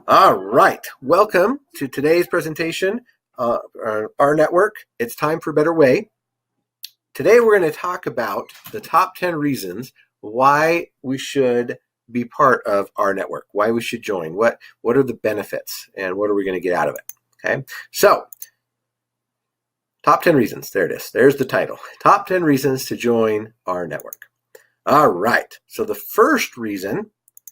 All right, welcome to today's presentation, our network. It's time for Better Way. Today we're going to talk about the top 10 reasons why we should be part of our network, why we should join, what are the benefits, and what are we going to get out of it, okay? So, top 10 reasons, there it is. There's the title, Top 10 Reasons to Join Our Network. All right, so the first reason,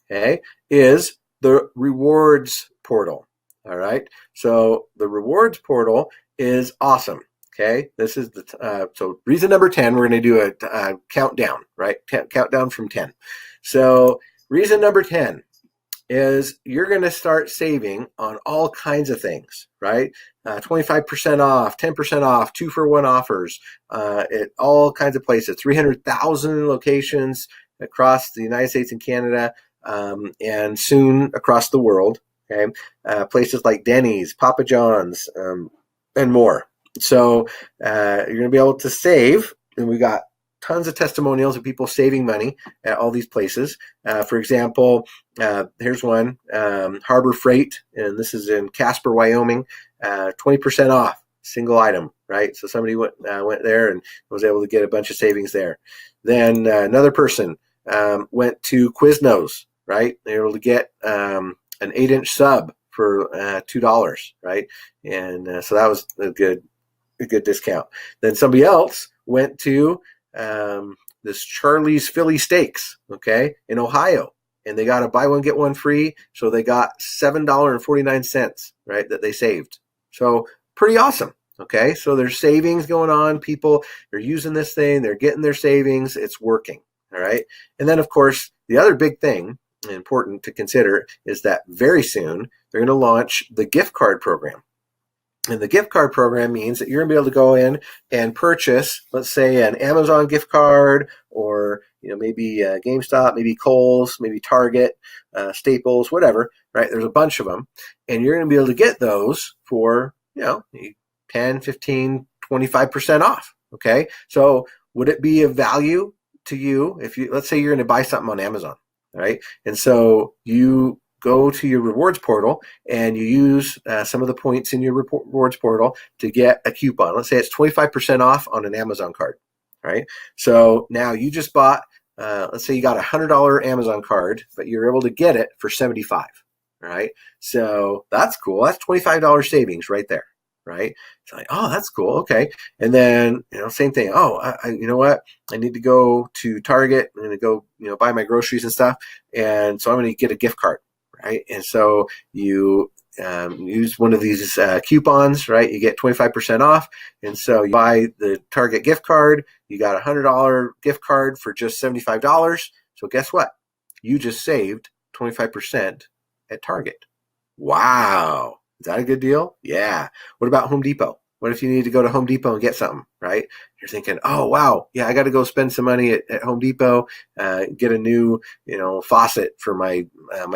okay, is the rewards portal. All right, so the rewards portal is awesome. Okay, this is the so reason number 10. We're going to do a countdown, right? Countdown from 10. So reason number 10 is you're going to start saving on all kinds of things, right? 25% off, 10% off, 2-for-1 offers at all kinds of places, 300,000 locations across the United States and Canada, and soon across the world. Okay, places like Denny's, Papa John's, and more. So you're going to be able to save, and we got tons of testimonials of people saving money at all these places. For example, here's one, Harbor Freight, and this is in Casper, Wyoming, 20% off, single item, right? So somebody went there and was able to get a bunch of savings there. Then another person went to Quiznos, right? They were able to get an 8-inch sub for $2, right? And so that was a good discount. Then somebody else went to this Charlie's Philly Steaks, okay, in Ohio, and they got a buy one get one free, so they got $7.49, right, that they saved. So pretty awesome. Okay, so there's savings going on. People are using this thing, they're getting their savings, it's working. All right, and then of course the other big thing important to consider is that very soon they're going to launch the gift card program. And the gift card program means that you're going to be able to go in and purchase, let's say, an Amazon gift card, or maybe GameStop, maybe Kohl's, maybe Target, Staples, whatever, right? There's a bunch of them. And you're going to be able to get those for 10, 15, 25% off, okay? So would it be of value to you if let's say you're going to buy something on Amazon, right? And so you go to your rewards portal and you use some of the points in your rewards portal to get a coupon. Let's say it's 25% off on an Amazon card, right? So now you just bought, let's say you got a $100 Amazon card, but you're able to get it for $75, right? So that's cool. That's $25 savings right there, right? It's like, oh, that's cool. Okay. And then, same thing. Oh, you know what? I need to go to Target. I'm going to go, buy my groceries and stuff. And so I'm going to get a gift card. Right, and so you use one of these coupons, right? You get 25% off, and so you buy the Target gift card. You got a $100 gift card for just $75. So guess what? You just saved 25% at Target. Wow, is that a good deal? Yeah. What about Home Depot? What if you need to go to Home Depot and get something, right? You're thinking, oh, wow, yeah, I got to go spend some money at Home Depot, get a new, faucet for my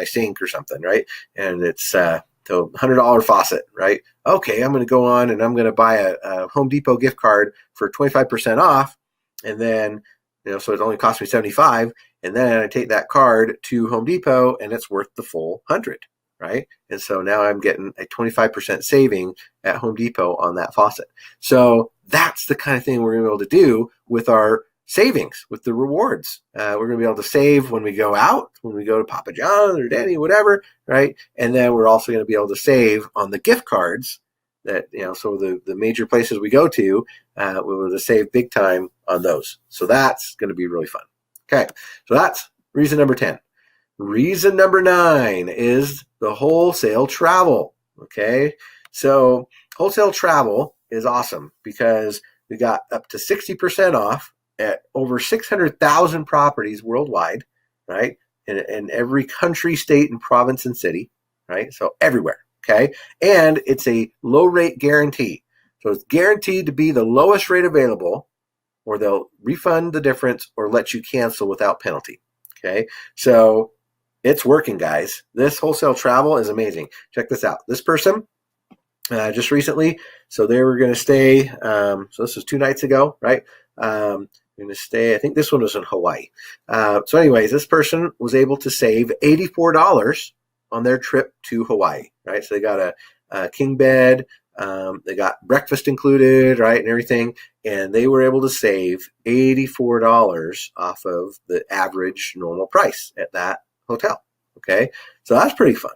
sink or something, right? And it's so $100 faucet, right? Okay, I'm going to go on and I'm going to buy a Home Depot gift card for 25% off, and then, so it only cost me $75, and then I take that card to Home Depot and it's worth the full $100. Right? And so now I'm getting a 25% saving at Home Depot on that faucet. So that's the kind of thing we're going to be able to do with our savings, with the rewards. We're going to be able to save when we go out, when we go to Papa John's or Denny, whatever, right? And then we're also going to be able to save on the gift cards that, so the major places we go to, we're able to save big time on those. So that's going to be really fun. Okay, so that's reason number 10. Reason number 9 is the wholesale travel, okay? So wholesale travel is awesome because we got up to 60% off at over 600,000 properties worldwide, right? In every country, state, and province and city, right? So everywhere, okay? And it's a low rate guarantee. So it's guaranteed to be the lowest rate available, or they'll refund the difference or let you cancel without penalty, okay? So it's working, guys. This wholesale travel is amazing. Check this out. This person just recently, so they were going to stay, so this was 2 nights ago, right? Going to stay, I think this one was in Hawaii. So anyways, this person was able to save $84 on their trip to Hawaii, right? So they got a king bed, they got breakfast included, right, and everything, and they were able to save $84 off of the average normal price at that hotel. Okay, so that's pretty fun.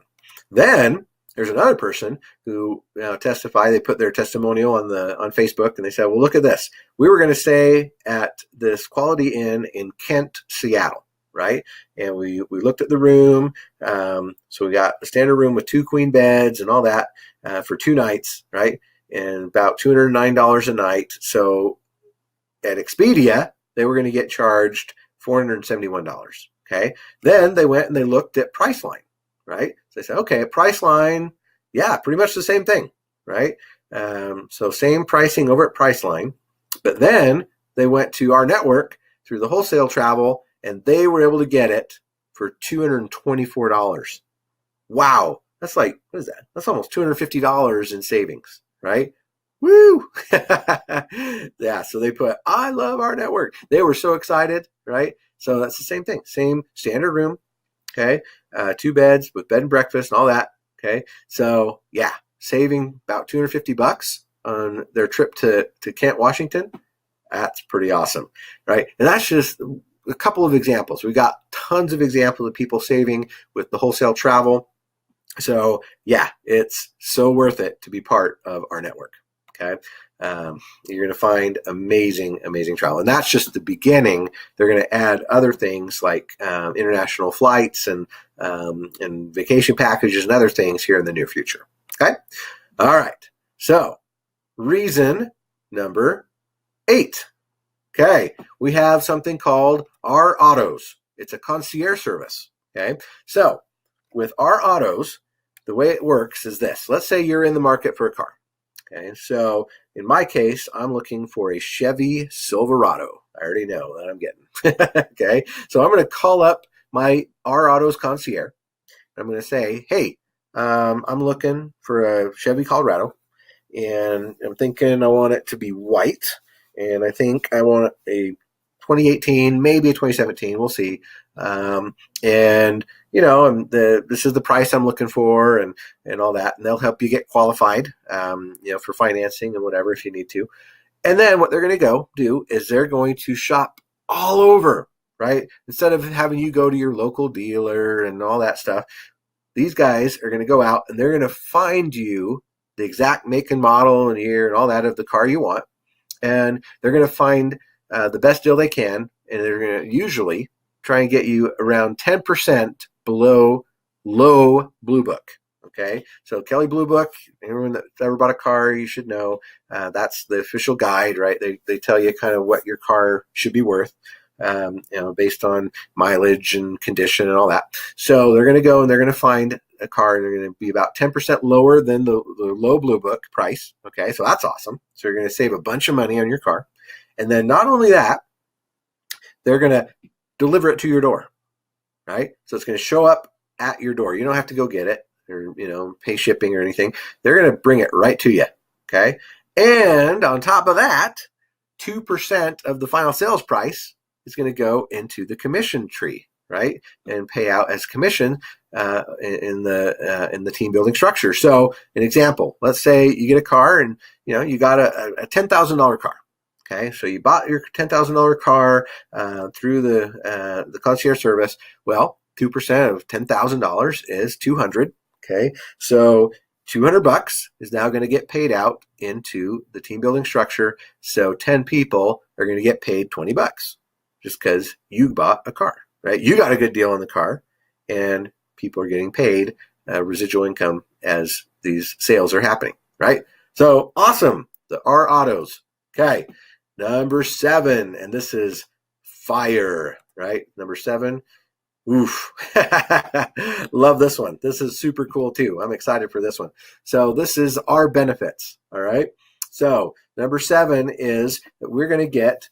Then there's another person who testified. They put their testimonial on Facebook, and they said, "Well, look at this. We were going to stay at this Quality Inn in Kent, Seattle, right? And we looked at the room. So we got a standard room with 2 queen beds and all that for 2 nights, right? And about $209 a night. So at Expedia, they were going to get charged $471. Okay. Then they went and they looked at Priceline, right? So they said, okay, at Priceline, yeah, pretty much the same thing, right? So same pricing over at Priceline. But then they went to our network through the wholesale travel, and they were able to get it for $224. Wow. That's like, what is that? That's almost $250 in savings, right? Woo! Yeah, so they put, I love our network. They were so excited, right? So that's the same thing. Same standard room, okay? 2 beds with bed and breakfast and all that, okay? So, yeah, saving about $250 on their trip to Kent, Washington. That's pretty awesome, right? And that's just a couple of examples. We got tons of examples of people saving with the wholesale travel. So, yeah, it's so worth it to be part of our network, okay? You're going to find amazing, amazing travel. And that's just the beginning. They're going to add other things like international flights and vacation packages and other things here in the near future. Okay? All right. So, reason number 8. Okay. We have something called our autos. It's a concierge service. Okay. So, with our autos, the way it works is this. Let's say you're in the market for a car. Okay, so in my case, I'm looking for a Chevy Silverado. I already know that I'm getting. Okay, so I'm going to call up my R Autos concierge. I'm going to say, hey, I'm looking for a Chevy Colorado, and I'm thinking I want it to be white, and I think I want a 2018, maybe a 2017. We'll see. And this is the price I'm looking for, and all that, and they'll help you get qualified, for financing and whatever if you need to. And then what they're going to go do is they're going to shop all over, right? Instead of having you go to your local dealer and all that stuff, these guys are going to go out and they're going to find you the exact make and model and year and all that of the car you want, and they're going to find the best deal they can, and they're going to usually try and get you around 10% below low Blue Book. Okay, so Kelley Blue Book, everyone that's ever bought a car, you should know that's the official guide, right? They tell you kind of what your car should be worth, based on mileage and condition and all that. So they're going to go and they're going to find a car, and they're going to be about 10% lower than the low Blue Book price. Okay, so that's awesome. So you're going to save a bunch of money on your car. And then not only that, they're going to deliver it to your door, right? So it's going to show up at your door. You don't have to go get it or, pay shipping or anything. They're going to bring it right to you, okay? And on top of that, 2% of the final sales price is going to go into the commission tree, right? And pay out as commission in the team building structure. So an example, let's say you get a car and, you got a $10,000 car. Okay, so you bought your $10,000 car through the concierge service. Well, 2% of $10,000 is $200. Okay, so $200 is now going to get paid out into the team building structure. So 10 people are going to get paid $20 just because you bought a car, right? You got a good deal on the car, and people are getting paid residual income as these sales are happening, right? So awesome, the R Autos. Okay. Number 7, and this is fire, right? Number 7. Oof. Love this one. This is super cool too. I'm excited for this one. So this is our benefits, all right? So number 7 is that we're going to get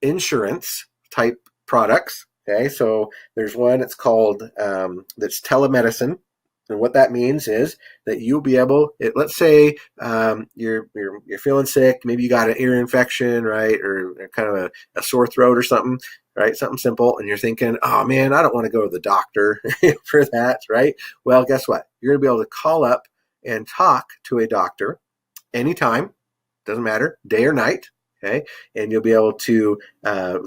insurance type products, okay? So there's one, it's called, that's telemedicine, And what that means is that you'll be able, let's say you're feeling sick, maybe you got an ear infection, right, or kind of a sore throat or something, right, something simple, and you're thinking, oh man, I don't want to go to the doctor for that, right? Well, guess what? You're going to be able to call up and talk to a doctor anytime, doesn't matter, day or night. Okay, and you'll be able to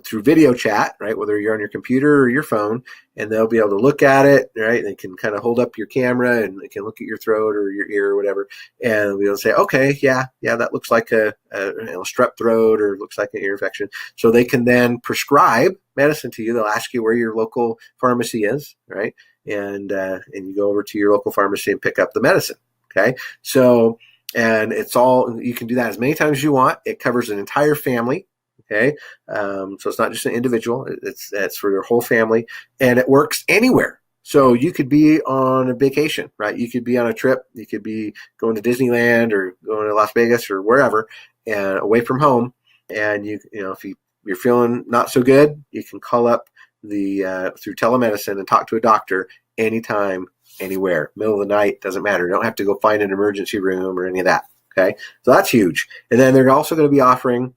through video chat, right? Whether you're on your computer or your phone, and they'll be able to look at it, right? They can kind of hold up your camera and they can look at your throat or your ear or whatever, and they'll be able to say, okay, yeah, that looks like a strep throat or looks like an ear infection. So they can then prescribe medicine to you. They'll ask you where your local pharmacy is, right? And you go over to your local pharmacy and pick up the medicine. Okay, so. And it's all, you can do that as many times as you want. It covers an entire family. Okay. So it's not just an individual. It's for your whole family, and it works anywhere. So you could be on a vacation, right? You could be on a trip. You could be going to Disneyland or going to Las Vegas or wherever, and away from home. And if you're feeling not so good, you can call up through telemedicine and talk to a doctor anytime, anywhere, middle of the night, doesn't matter. You don't have to go find an emergency room or any of that. Okay, so that's huge. And then they're also going to be offering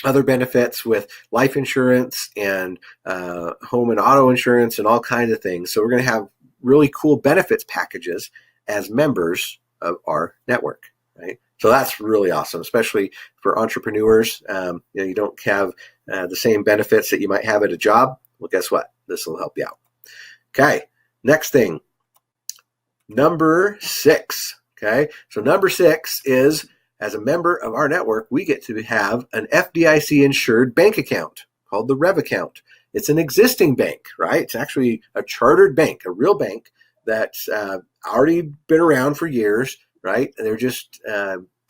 other benefits with life insurance and home and auto insurance and all kinds of things. So we're going to have really cool benefits packages as members of our network, right? So that's really awesome, especially for entrepreneurs. You don't have the same benefits that you might have at a job. Well, guess what? This will help you out. Okay, next thing. Number 6. Okay, so number 6 is, as a member of our network, we get to have an FDIC insured bank account called the Rev account. It's an existing bank, right? It's actually a chartered bank, a real bank that's already been around for years, right? And they're just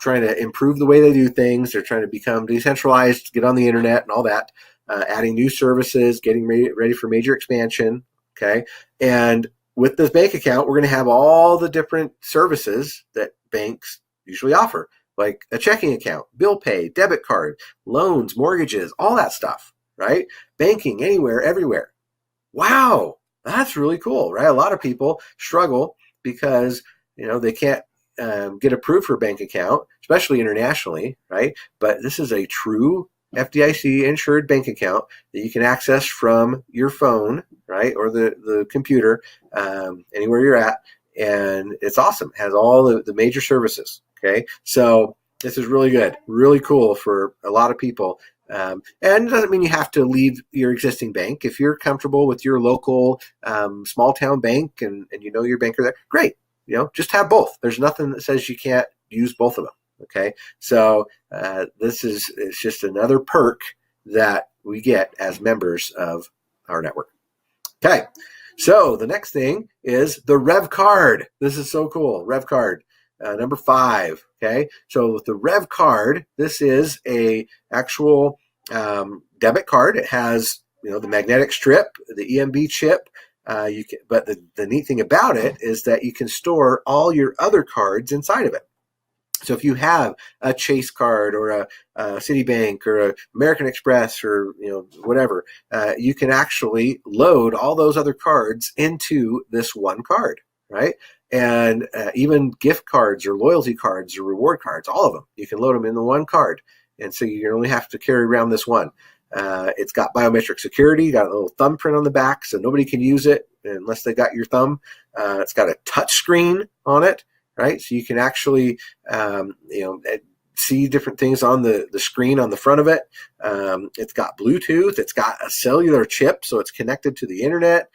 trying to improve the way they do things. They're trying to become decentralized, get on the internet and all that, adding new services, getting ready for major expansion. Okay, and with this bank account, we're going to have all the different services that banks usually offer, like a checking account, bill pay, debit card, loans, mortgages, all that stuff, right? Banking anywhere, everywhere. Wow, that's really cool, right? A lot of people struggle because they can't get approved for a bank account, especially internationally, right? But this is a true FDIC insured bank account that you can access from your phone, right, or the computer, anywhere you're at, and it's awesome. It has all the major services. Okay, so this is really good, really cool for a lot of people. And it doesn't mean you have to leave your existing bank. If you're comfortable with your local small town bank and your banker there, great. Just have both. There's nothing that says you can't use both of them. Okay, so it's just another perk that we get as members of our network. Okay, so the next thing is the Rev card. This is so cool. Rev card, number 5. Okay, so with the Rev card, this is a actual debit card. It has the magnetic strip, the EMB chip. But the neat thing about it is that you can store all your other cards inside of it. So if you have a Chase card or a Citibank or a American Express or whatever, you can actually load all those other cards into this one card, right? And even gift cards or loyalty cards or reward cards, all of them, you can load them in the one card. And so you only have to carry around this one. It's got biometric security, got a little thumbprint on the back, so nobody can use it unless they got your thumb. It's got a touch screen on it, right? So you can actually, see different things on the screen on the front of it. It's got Bluetooth. It's got a cellular chip, so it's connected to the internet.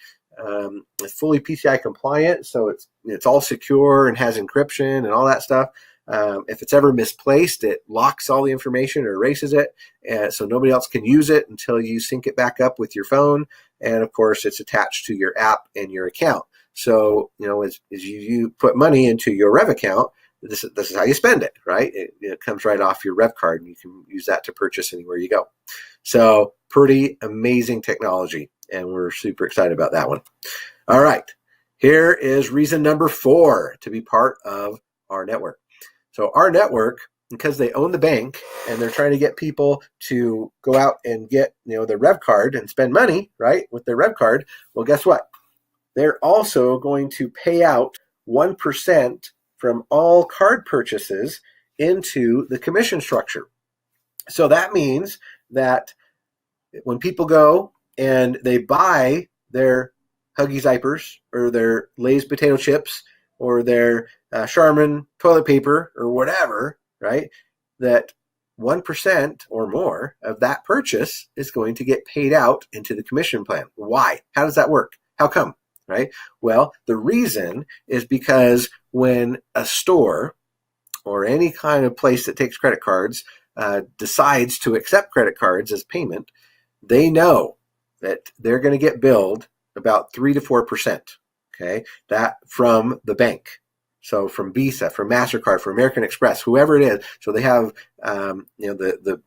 It's fully PCI compliant, so it's all secure and has encryption and all that stuff. If it's ever misplaced, it locks all the information or erases it, so nobody else can use it until you sync it back up with your phone. And of course, it's attached to your app and your account. So as you put money into your Rev account, this is how you spend it, right? It comes right off your Rev card, and you can use that to purchase anywhere you go. So pretty amazing technology, and we're super excited about that one. All right, here is reason number 4 to be part of our network. So our network, because they own the bank and they're trying to get people to go out and get their Rev card and spend money, right, with their Rev card, well, guess what? They're also going to pay out 1% from all card purchases into the commission structure. So that means that when people go and they buy their Huggies diapers or their Lay's potato chips or their Charmin toilet paper or whatever, right, that 1% or more of that purchase is going to get paid out into the commission plan. Why? How does that work? How come? Right? Well, the reason is because when a store or any kind of place that takes credit cards decides to accept credit cards as payment, they know that they're going to get billed about 3 to 4%. Okay, that from the bank. So from Visa, from MasterCard, from American Express, whoever it is. So they have, the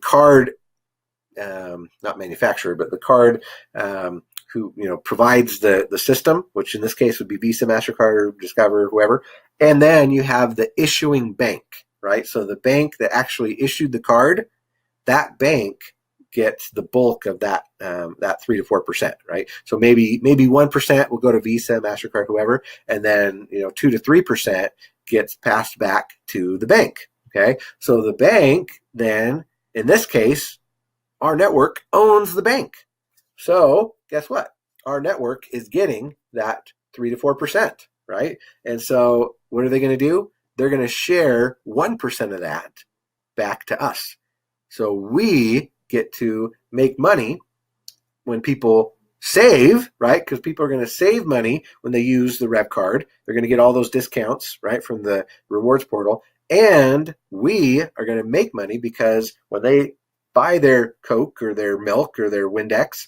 card, not manufacturer, but the card who provides the system, which in this case would be Visa, MasterCard, Discover, whoever. And then you have the issuing bank, right? So the bank that actually issued the card, that bank gets the bulk of that 3 to 4%, right? So maybe 1% will go to Visa, MasterCard, whoever, and then 2 to 3% gets passed back to the bank. Okay, so the bank then, in this case, our network owns the bank. So guess what? Our network is getting that 3 to 4%, right? And so what are they going to do? They're going to share 1% of that back to us. So we get to make money when people save, right? Because people are going to save money when they use the Rev card. They're going to get all those discounts, right, from the rewards portal. And we are going to make money because when they buy their Coke or their milk or their Windex,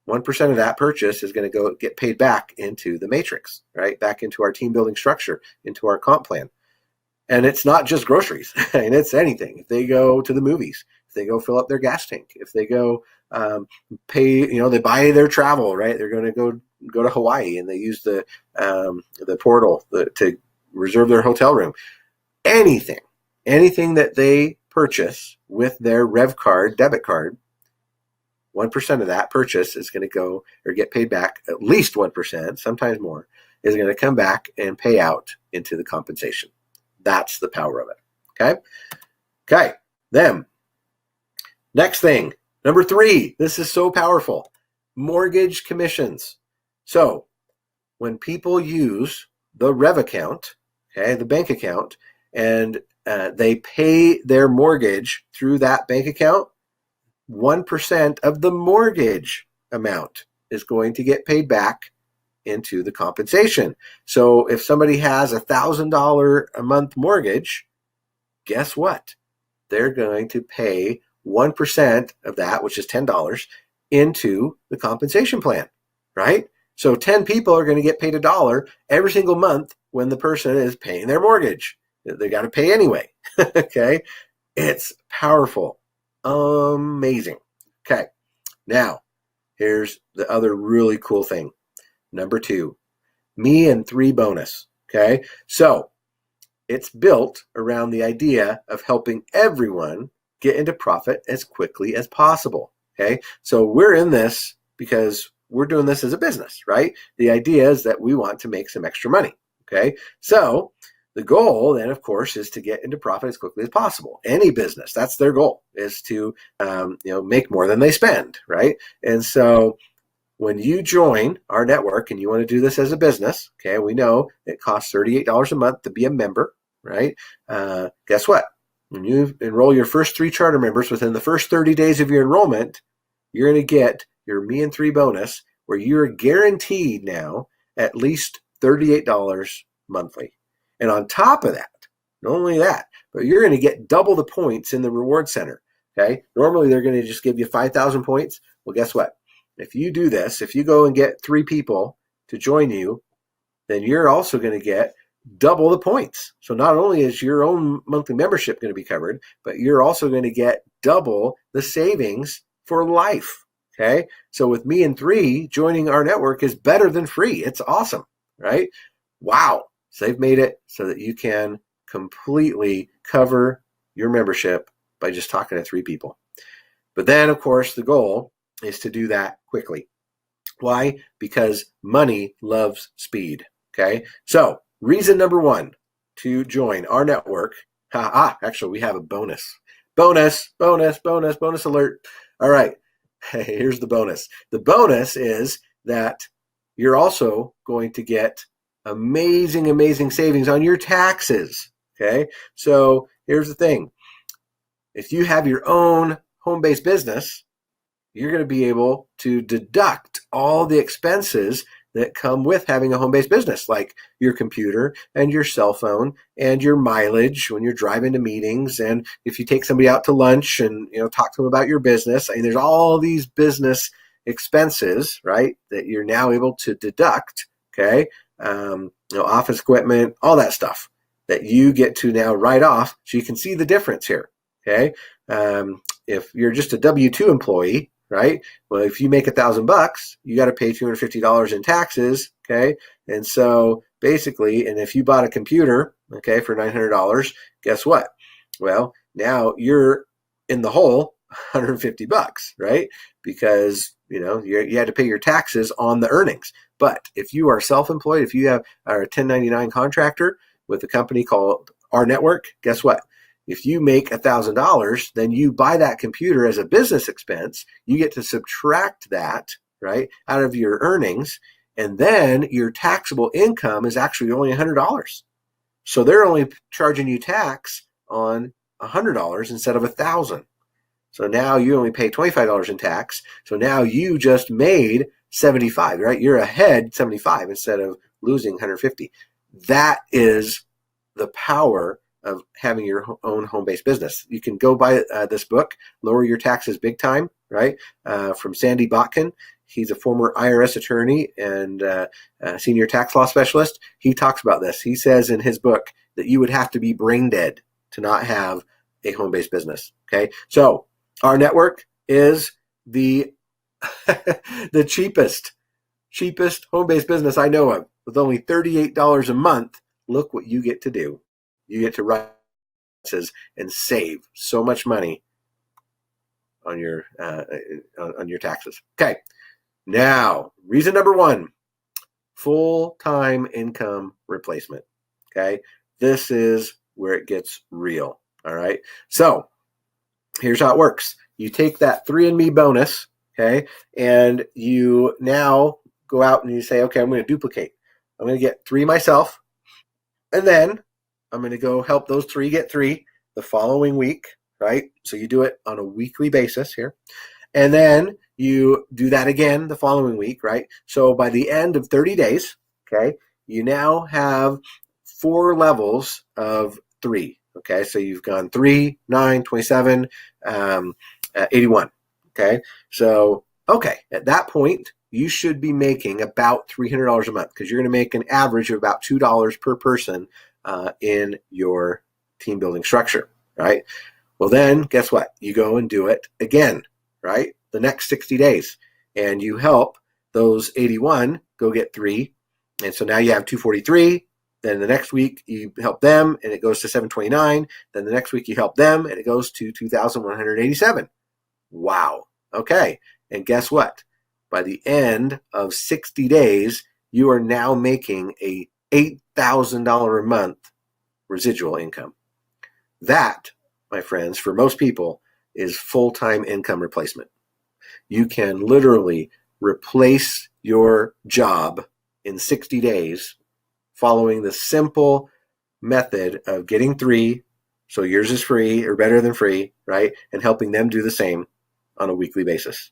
1% of that purchase is going to go get paid back into the matrix, right? Back into our team building structure, into our comp plan. And it's not just groceries, and it's anything. If they go to the movies, if they go fill up their gas tank, if they go pay, they buy their travel, right? They're going to go to Hawaii and they use the portal to reserve their hotel room. Anything that they purchase with their Rev card, debit card, 1% of that purchase is going to go or get paid back, at least 1%, sometimes more, is going to come back and pay out into the compensation. That's the power of it. Okay. Then, next thing, number 3, this is so powerful. Mortgage commissions. So when people use the Rev account, the bank account, and they pay their mortgage through that bank account, 1% of the mortgage amount is going to get paid back into the compensation. So if somebody has $1,000 a month mortgage, guess what? They're going to pay 1% of that, which is $10, into the compensation plan, right? So 10 people are going to get paid $1 every single month when the person is paying their mortgage. They got to pay anyway. Okay. It's powerful. Amazing. Okay. Now, here's the other really cool thing. Number 2, me and 3 bonus. Okay. So it's built around the idea of helping everyone get into profit as quickly as possible. Okay. So we're in this because we're doing this as a business, right? The idea is that we want to make some extra money. Okay. So the goal then, of course, is to get into profit as quickly as possible. Any business, that's their goal, is to make more than they spend, right? And so when you join our network and you want to do this as a business, okay, we know it costs $38 a month to be a member, right? Guess what? When you enroll your first 3 charter members within the first 30 days of your enrollment, you're going to get your Me and 3 bonus, where you're guaranteed now at least $38 monthly. And on top of that, not only that, but you're going to get double the points in the reward center. Okay. Normally they're going to just give you 5,000 points. Well, guess what? If you do this, if you go and get 3 people to join you, then you're also going to get double the points. So not only is your own monthly membership going to be covered, but you're also going to get double the savings for life. Okay. So with Me and 3, joining our network is better than free. It's awesome, right? Wow. So they've made it so that you can completely cover your membership by just talking to 3 people. But then, of course, the goal is to do that quickly. Why? Because money loves speed. Okay. So reason number one to join our network. Actually, we have a bonus. Bonus alert. All right. Here's the bonus. The bonus is that you're also going to get amazing savings on your taxes. Okay. So here's the thing. If you have your own home-based business, you're going to be able to deduct all the expenses that come with having a home-based business, like your computer and your cell phone and your mileage when you're driving to meetings. And if you take somebody out to lunch and talk to them about your business, I mean, there's all these business expenses, right, that you're now able to deduct. Okay, office equipment, all that stuff that you get to now write off, so you can see the difference here. Okay, if you're just a W-2 employee, right? Well, if you make $1,000, you got to pay $250 in taxes. Okay. And so basically, and if you bought a computer, okay, for $900, guess what? Well, now you're in the hole $150, right? Because, you had to pay your taxes on the earnings. But if you are self-employed, if you are a 1099 contractor with a company called Our Network, guess what? If you make $1,000, then you buy that computer as a business expense. You get to subtract that, right, out of your earnings, and then your taxable income is actually only $100. So they're only charging you tax on $100 instead of $1,000. So now you only pay $25 in tax. So now you just made $75, right? You're ahead $75 instead of losing $150. That is the power of having your own home-based business. You can go buy this book, Lower Your Taxes Big Time, right? From Sandy Botkin. He's a former IRS attorney and senior tax law specialist. He talks about this. He says in his book that you would have to be brain dead to not have a home-based business. Okay, so our network is the the cheapest home-based business I know of. With only $38 a month, look what you get to do. You get to write and save so much money on your taxes. Okay, now reason number one: full-time income replacement. Okay, this is where it gets real. All right, so here's how it works. You take that 3andMe bonus, okay, and you now go out and you say, okay, I'm going to duplicate. I'm going to get 3 myself, and then I'm going to go help those 3 get 3 the following week, right? So you do it on a weekly basis here. And then you do that again the following week, right? So by the end of 30 days, okay, you now have 4 levels of 3. Okay, so you've gone 3, 9, 27, 81. Okay, so, at that point, you should be making about $300 a month because you're going to make an average of about $2 per person in your team building structure, right? Well, then guess what? You go and do it again, right? The next 60 days, and you help those 81 go get 3. And so now you have 243. Then the next week you help them and it goes to 729. Then the next week you help them and it goes to 2,187. Wow. Okay. And guess what? By the end of 60 days, you are now making a $8,000 a month residual income. That, my friends, for most people, is full-time income replacement. You can literally replace your job in 60 days following the simple method of getting 3, so yours is free or better than free, right? And helping them do the same on a weekly basis.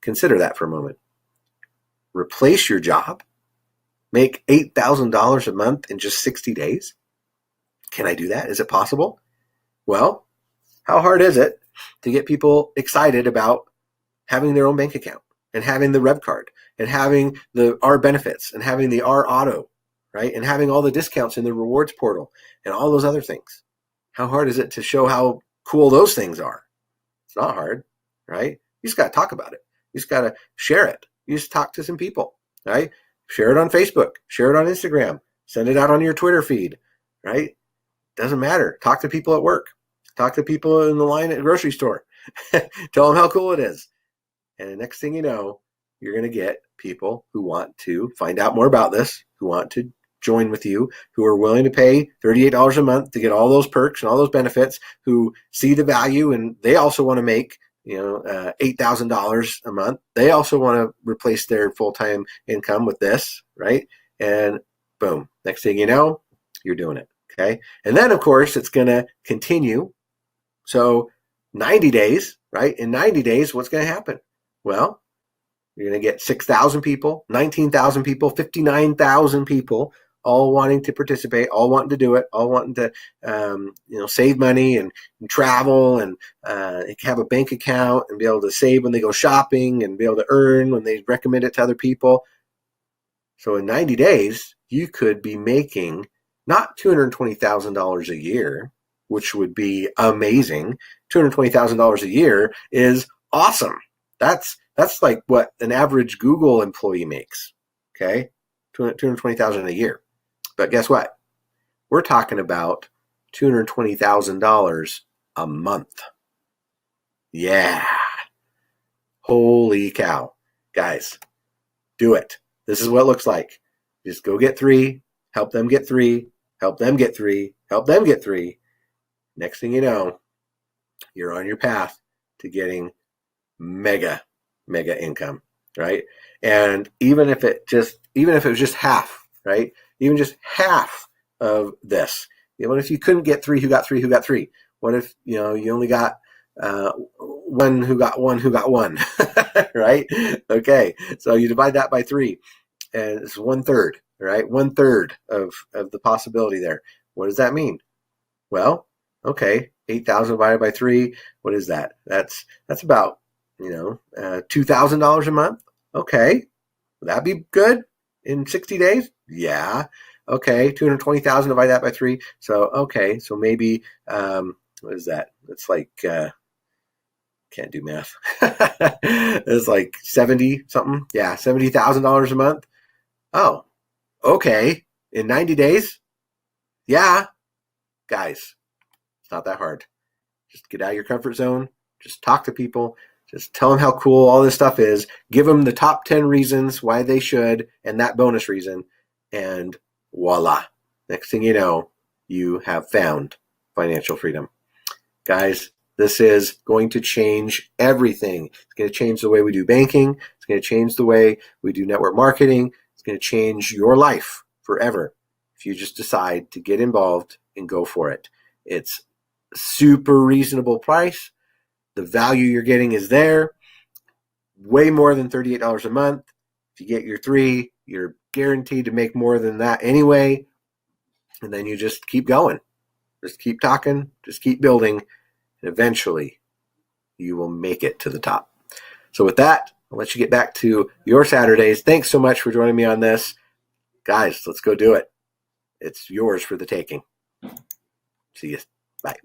Consider that for a moment. Replace your job, make $8,000 a month in just 60 days. Can I do that? Is it possible? Well, how hard is it to get people excited about having their own bank account and having the Rev card and having the R benefits and having the R auto, right? And having all the discounts in the rewards portal and all those other things? How hard is it to show how cool those things are? It's not hard, right? You just got to talk about it. You just got to share it. You just talk to some people, right? Share it on Facebook, share it on Instagram, send it out on your Twitter feed, right? Doesn't matter. Talk to people at work. Talk to people in the line at the grocery store. Tell them how cool it is. And the next thing you know, you're going to get people who want to find out more about this, who want to join with you, who are willing to pay $38 a month to get all those perks and all those benefits, who see the value and they also want to make $8,000 a month. They also want to replace their full-time income with this, right? And boom, next thing you know, you're doing it, okay? And then, of course, it's going to continue. So 90 days, right? In 90 days, what's going to happen? Well, you're going to get 6,000 people, 19,000 people, 59,000 people all wanting to participate, all wanting to do it, all wanting to save money and travel and have a bank account and be able to save when they go shopping and be able to earn when they recommend it to other people. So in 90 days, you could be making not $220,000 a year, which would be amazing. $220,000 a year is awesome. That's like what an average Google employee makes, okay? $220,000 a year. But guess what? We're talking about $220,000 a month. Yeah. Holy cow. Guys, do it. This is what it looks like. Just go get 3, help them get 3, help them get 3, help them get 3. Next thing you know, you're on your path to getting mega income, right? And even if it was just half, right? Even just half of this. What if you couldn't get 3 who got 3 who got 3? What if you only got one who got 1 who got 1, right? Okay, so you divide that by 3, and it's 1/3, right? 1/3 of the possibility there. What does that mean? Well, okay, 8,000 divided by 3. What is that? That's about $2,000 a month. Okay, would that be good in 60 days? Yeah. Okay, 220,000 divide that by 3. So okay, so maybe what is that? It's like can't do math. It's like 70 something. Yeah, $70,000 a month. Oh, okay. In 90 days? Yeah. Guys, it's not that hard. Just get out of your comfort zone. Just talk to people. Just tell them how cool all this stuff is. Give them the top 10 reasons why they should and that bonus reason. And voila. Next thing you know, you have found financial freedom. Guys, this is going to change everything. It's going to change the way we do banking. It's going to change the way we do network marketing. It's going to change your life forever if you just decide to get involved and go for it. It's super reasonable price. The value you're getting is there. Way more than $38 a month. If you get your 3, you're guaranteed to make more than that anyway. And then you just keep going. Just keep talking. Just keep building. And eventually, you will make it to the top. So with that, I'll let you get back to your Saturdays. Thanks so much for joining me on this. Guys, let's go do it. It's yours for the taking. See you. Bye.